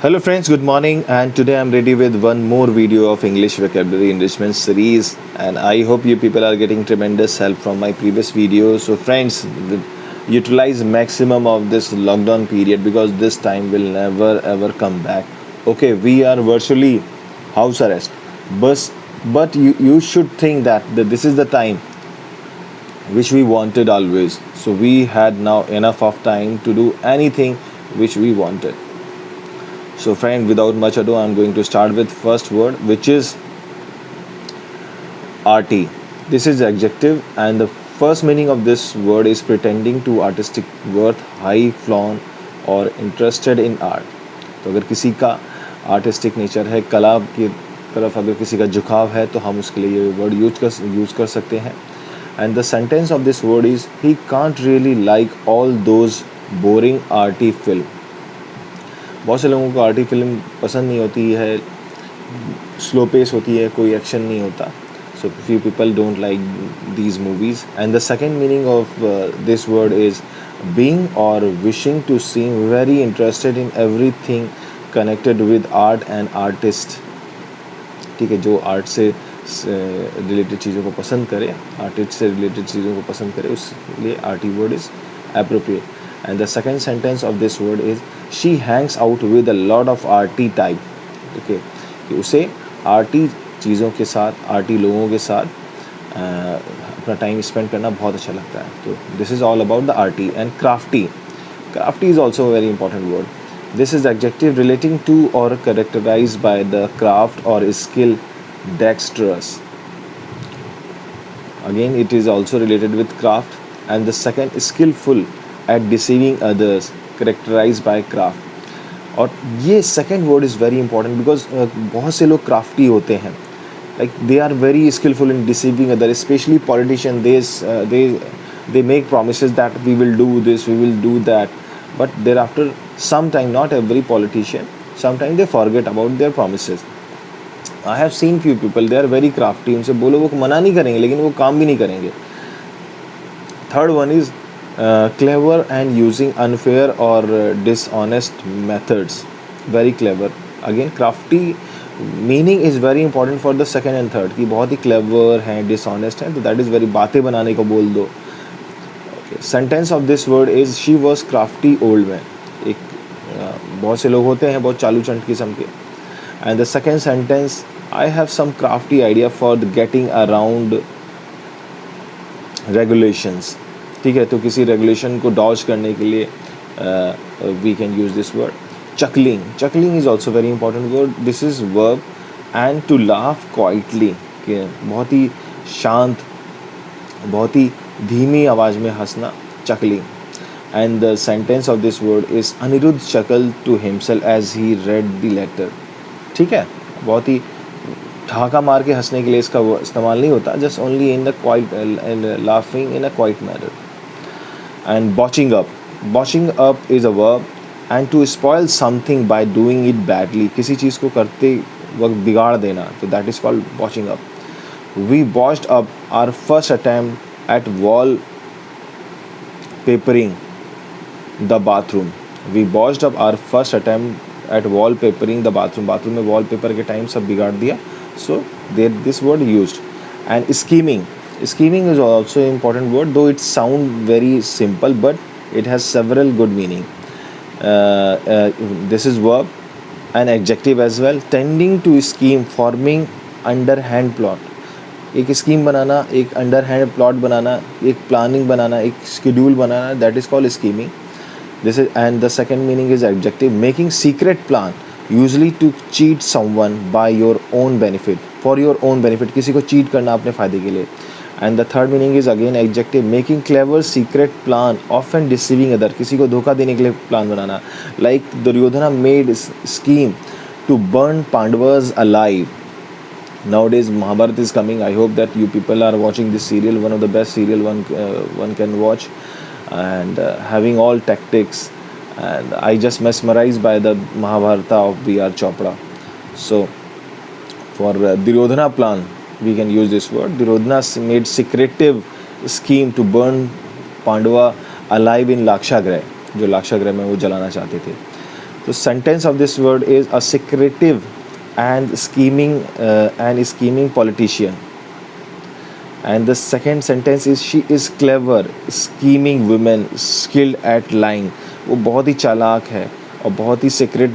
Hello friends, good morning, and today I'm ready with one more video of English vocabulary enrichment series, and I hope you people are getting tremendous help from my previous videos. So friends, utilize maximum of this lockdown period because this time will never ever come back. Okay, we are virtually house arrest, but you should think that this is the time which we wanted always. So we had now enough of time to do anything which we wanted. So friend, without much ado, I'm going to start with first word, which is arty. This is adjective, and the first meaning of this word is pretending to artistic worth, high flown और interested in art. तो अगर किसी का artistic nature है, कला की तरफ अगर किसी का झुकाव है, तो हम उसके लिए ये वर्ड यूज कर सकते हैं. And the sentence of this word is he can't really like all those boring arty film. बहुत से लोगों को आर्टी फिल्म पसंद नहीं होती है, स्लो पेस होती है, कोई एक्शन नहीं होता. So few people don't like these movies. And the second meaning of this word is being और wishing to seem very interested in everything connected with art and artist. ठीक है, जो art से रिलेटेड चीज़ों को पसंद करे, आर्टिस्ट से रिलेटेड चीज़ों को पसंद करे, उसके लिए arty word is appropriate. And the second sentence of this word is she hangs out with a lot of arty type. Okay, कि उसे आर्टी चीज़ों के साथ, आर्टी लोगों के साथ अपना टाइम स्पेंड करना बहुत अच्छा लगता है. तो this is all about the arty. And crafty. Crafty is also a very important word. This is adjective relating to or characterized by the craft or skill, dexterous. Again, it is also related with craft. And the second, skillful at deceiving others, characterized by craft. और ये second word is very important because बहुत से लोग crafty होते हैं, like they are very skilful in deceiving other, specially politician. They make promises that we will do this, we will do that, but thereafter some time, not every politician, some time they forget about their promises. I have seen few people, they are very crafty. उनसे बोलो वो मना नहीं करेंगे, लेकिन वो काम भी नहीं करेंगे. Third one is clever and using unfair or dishonest methods. Very clever. Again, crafty meaning is very important for the second and third, कि बहुत ही clever हैं, dishonest हैं, तो that is very बातें बनाने को बोल दो. Okay. Sentence of this word is she was crafty old man. एक बहुत से लोग होते हैं बहुत चालू चंट किस्म के. And the second sentence, I have some crafty idea for getting around regulations. ठीक है, तो किसी रेगुलेशन को डॉज करने के लिए we can use this word. Chuckling. Chuckling is also very important word. This is verb and to laugh quietly, कि बहुत ही शांत, बहुत ही धीमी आवाज़ में हंसना, chuckling. And the sentence of this word is Anirudh chuckle to himself as he read the letter. ठीक है, बहुत ही ठहाका मार के हंसने के लिए इसका इस्तेमाल नहीं होता, just only in the quiet and laughing in a quite manner. And botching up. Botching up is a verb, and to spoil something by doing it badly. किसी चीज़ को करते वक्त बिगाड़ देना, तो that is called botching up. We botched up our first attempt at wall papering the bathroom. We botched up our first attempt at wall papering the bathroom. Bathroom में wall paper के time सब बिगाड़ दिया. So there this word used. And scheming. Scheming is also an important word, though it sounds very simple, but it has several good meaning. This is verb and adjective as well. Tending to scheme, forming underhand plot. एक scheme बनाना, एक underhand plot बनाना, एक planning बनाना, एक schedule banana, that is called scheming. This is, and the second meaning is adjective, making secret plan, usually to cheat someone by your own benefit, for your own benefit. किसी को cheat करना अपने फ़ायदे के लिए. And the third meaning is again adjective, making clever secret plan, often deceiving other. किसी को धोखा देने के लिए plan banana. Like Duryodhana made scheme to burn Pandavas alive. Nowadays Mahabharata is coming. I hope that you people are watching this serial, one of the best serial one can watch, and having all tactics. And I just mesmerized by the Mahabharata of B.R. Chopra. So for Duryodhana plan, we can use this word. Duryodhana made secretive scheme to burn Pandava alive in Lakshagraha, जो लाक्षागृह में वो जलाना चाहते थे. The sentence of this word is a secretive and scheming politician. And the second sentence is she is clever, scheming woman, skilled at lying. वो बहुत ही चालाक है और बहुत ही सीक्रेट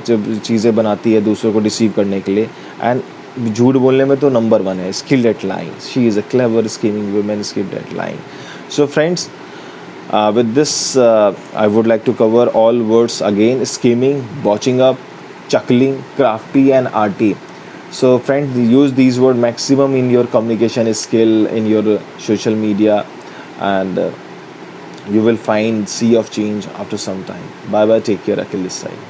जब चीज़ें बनाती है दूसरों को डिसीव करने के लिए. एंड झूठ बोलने में तो नंबर 1 है, skilled at lying. She is a clever scheming women skilled at lying. So friends, with this I would like to cover all words again: scheming, botching up, chuckling, crafty and arty. So friends, use these words maximum in your communication skill, in your social media, and you will find sea of change after some time. Bye bye, take care, Akhil this side.